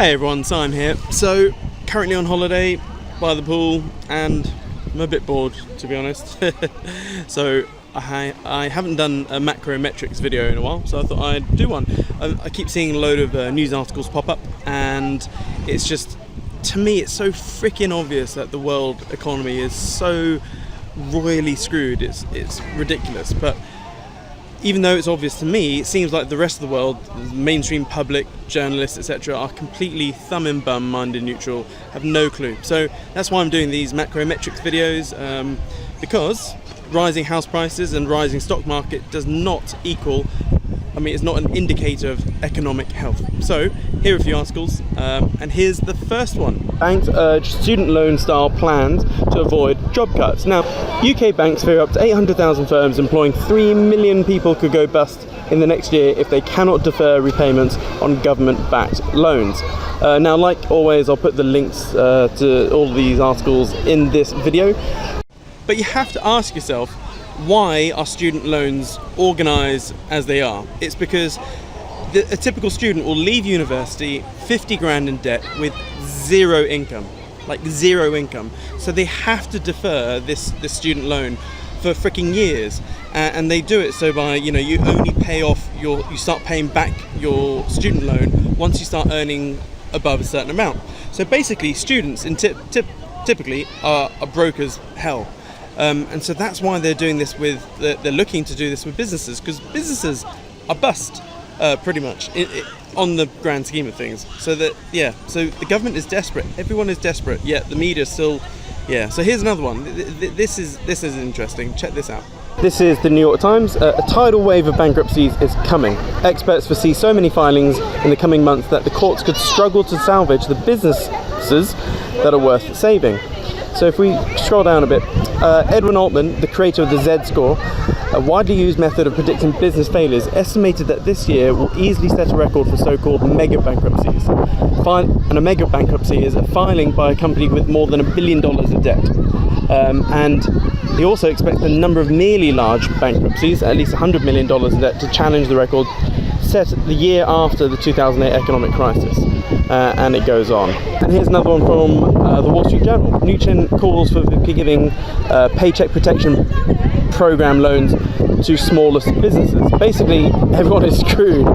Hey everyone, Siam here. So, currently on holiday by the pool and I'm a bit bored, to be honest. So, I haven't done a macrometrics video in a while, so I thought I'd do one. I keep seeing a load of news articles pop up, and it's just, to me, it's so freaking obvious that the world economy is so royally screwed. It's ridiculous. But even though it's obvious to me, it seems like the rest of the world, the mainstream public, journalists, etc., are completely thumb and bum, minded neutral, have no clue. So that's why I'm doing these macrometrics videos, because rising house prices and rising stock market does not equal, it's not an indicator of economic health. So here are a few articles, and here's the first one. Banks urge student loan style plans to avoid job cuts. Now, UK banks fear up to 800,000 firms employing 3 million people could go bust in the next year if they cannot defer repayments on government-backed loans. Now, like always, I'll put the links to all of these articles in this video. But you have to ask yourself, why are student loans organised as they are? It's because a typical student will leave university 50 grand in debt with zero income, like zero income. So they have to defer this student loan for freaking years, and they do it so by, you only pay off you start paying back your student loan once you start earning above a certain amount. So basically, students typically are broke as hell. And so that's why they're doing this they're looking to do this with businesses, because businesses are bust, pretty much, on the grand scheme of things. So so the government is desperate, everyone is desperate, yet the media still, So here's another one. This is interesting, check this out. This is the New York Times. A tidal wave of bankruptcies is coming. Experts foresee so many filings in the coming months that the courts could struggle to salvage the businesses that are worth saving. So if we scroll down a bit, Edwin Altman, the creator of the Z-score, a widely used method of predicting business failures, estimated that this year will easily set a record for so-called mega bankruptcies. And a mega bankruptcy is a filing by a company with more than $1 billion in debt. And he also expects the number of merely large bankruptcies, at least $100 million in debt, to challenge the record set the year after the 2008 economic crisis. And it goes on. And here's another one from the Wall Street Journal. Mnuchin calls for giving paycheck protection program loans to smallest businesses. Basically, everyone is screwed,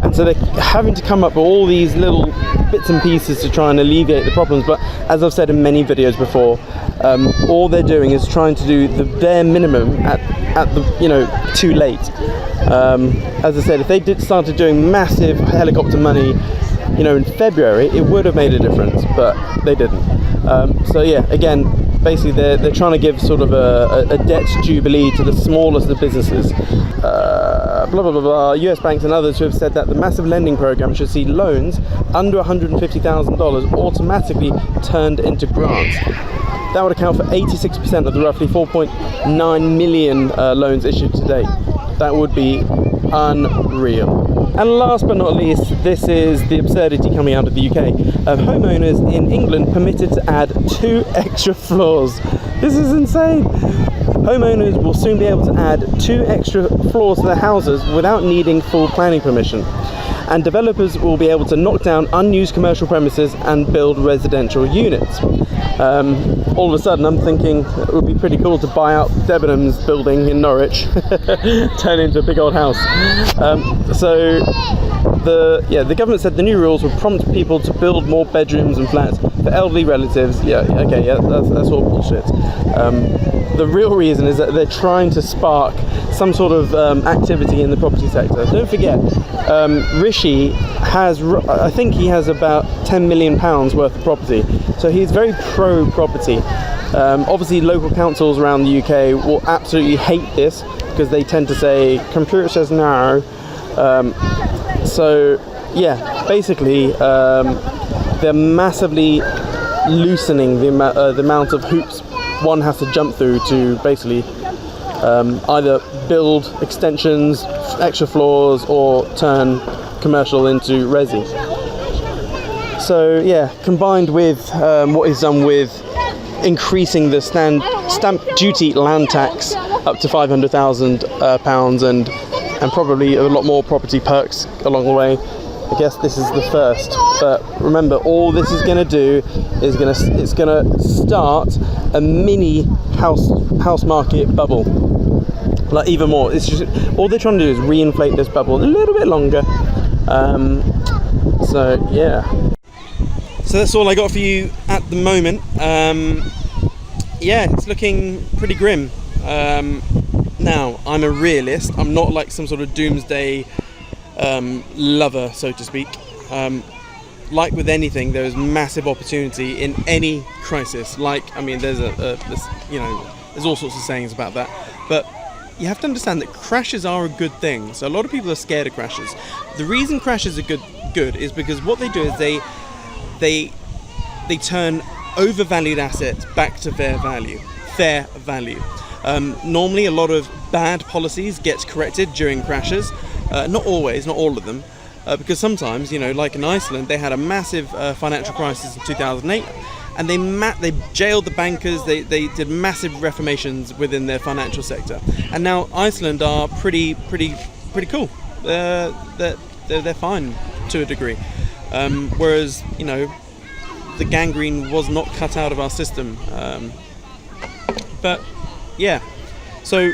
and so they're having to come up with all these little bits and pieces to try and alleviate the problems. But as I've said in many videos before, all they're doing is trying to do the bare minimum at the too late. As I said, if they started doing massive helicopter money, in February, it would have made a difference, but they didn't. Again, basically they're trying to give sort of a debt jubilee to the smallest of businesses. US banks and others who have said that the massive lending program should see loans under $150,000 automatically turned into grants. That would account for 86% of the roughly 4.9 million loans issued to date. That would be unreal. And last but not least, this is the absurdity coming out of the UK. Homeowners in England permitted to add 2 extra floors. This is insane. Homeowners will soon be able to add 2 extra floors to their houses without needing full planning permission. And developers will be able to knock down unused commercial premises and build residential units. All of a sudden I'm thinking it would be pretty cool to buy out Debenhams building in Norwich, turn it into a big old house. The government said the new rules would prompt people to build more bedrooms and flats for elderly relatives. That's all bullshit. The real reason is that they're trying to spark some sort of activity in the property sector. Don't forget, Rishi has, I think he has about £10 million worth of property, so he's very pro-property. Obviously local councils around the UK will absolutely hate this, because they tend to say, computer says no. Basically they're massively loosening the amount of hoops one has to jump through to basically either build extensions, extra floors, or turn commercial into resi. So combined with what is done with increasing the stamp duty land tax up to £500,000 and probably a lot more property perks along the way, I guess this is the first. But remember, all this is going to do is it's going to start a mini house market bubble. Like even more. It's just all they're trying to do is reinflate this bubble a little bit longer. So yeah. So that's all I got for you at the moment. Yeah, it's looking pretty grim. Now, I'm a realist. I'm not like some sort of doomsday lover, so to speak. Like with anything, there is massive opportunity in any crisis. Like, I mean, there's there's all sorts of sayings about that. But you have to understand that crashes are a good thing. So a lot of people are scared of crashes. The reason crashes are good is because what they do is they turn overvalued assets back to fair value. Normally a lot of bad policies gets corrected during crashes. Not always, not all of them, because sometimes, like in Iceland, they had a massive financial crisis in 2008, and they jailed the bankers. They did massive reformations within their financial sector, and now Iceland are pretty cool. They're fine to a degree, whereas the gangrene was not cut out of our system. But yeah, so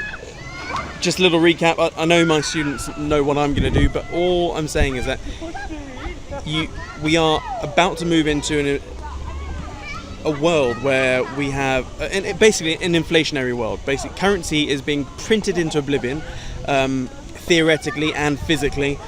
just a little recap. I know my students know what I'm going to do, but all I'm saying is that we are about to move into a world where we have basically an inflationary world. Basically, currency is being printed into oblivion, theoretically and physically,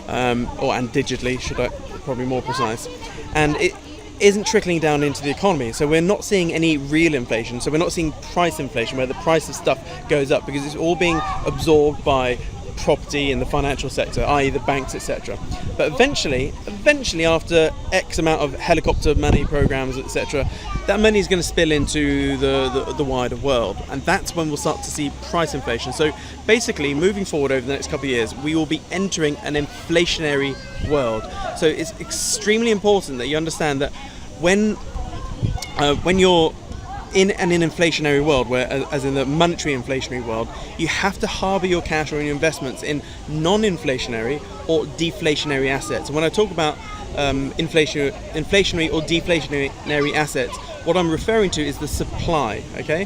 and digitally, should I probably more precise, and it isn't trickling down into the economy. So we're not seeing any real inflation. So we're not seeing price inflation where the price of stuff goes up, because it's all being absorbed by property in the financial sector, i.e. the banks, etc. But eventually after X amount of helicopter money programs, etc., that money is going to spill into the wider world, and that's when we'll start to see price inflation. So basically, moving forward over the next couple of years, we will be entering an inflationary world. So it's extremely important that you understand that when you're in an inflationary world, where as in the monetary inflationary world, you have to harbour your cash or your investments in non-inflationary or deflationary assets. And when I talk about inflationary or deflationary assets, what I'm referring to is the supply. Okay,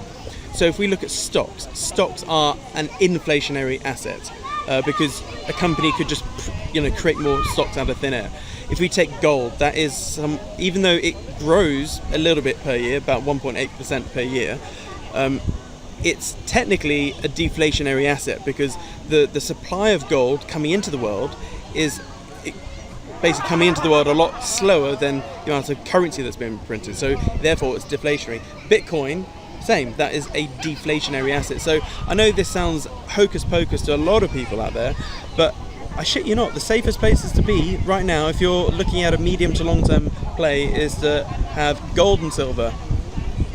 so if we look at stocks are an inflationary asset, because a company could just create more stocks out of thin air. If we take gold, that is even though it grows a little bit per year, about 1.8% per year, it's technically a deflationary asset, because the supply of gold coming into the world is basically coming into the world a lot slower than the amount of currency that's been printed. So therefore it's deflationary. Bitcoin, same, that is a deflationary asset. So I know this sounds hocus pocus to a lot of people out there, but I shit you not, the safest places to be right now, if you're looking at a medium to long term play, is to have gold and silver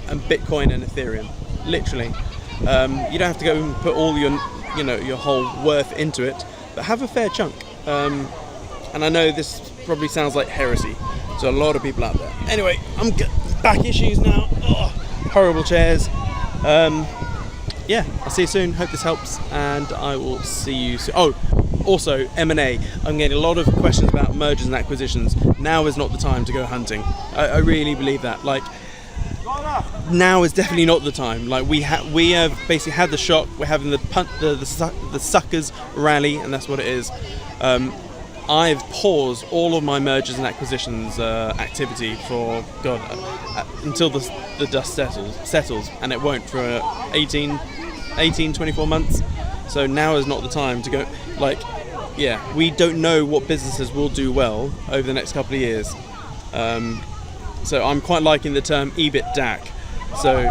and Bitcoin and Ethereum. Literally. You don't have to go and put all your whole worth into it, but have a fair chunk. And I know this probably sounds like heresy to a lot of people out there. Anyway, I'm back issues now. Ugh, horrible chairs. Yeah, I'll see you soon. Hope this helps, and I will see you soon. Oh, also M&A. I'm getting a lot of questions about mergers and acquisitions. Now is not the time to go hunting. I really believe that. Like, now is definitely not the time. Like, we have basically had the shock. We're having the suckers rally, and that's what it is. I've paused all of my mergers and acquisitions activity for until the dust settles, and it won't for 24 months. So now is not the time to go. We don't know what businesses will do well over the next couple of years. So I'm quite liking the term EBITDA. So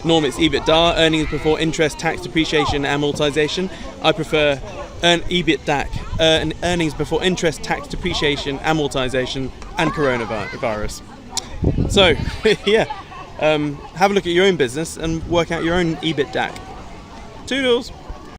normally it's EBITDA, earnings before interest, tax, depreciation, amortization. I prefer EBITDA, earnings before interest, tax, depreciation, amortization, and coronavirus. So yeah, have a look at your own business and work out your own EBITDA. Toodles.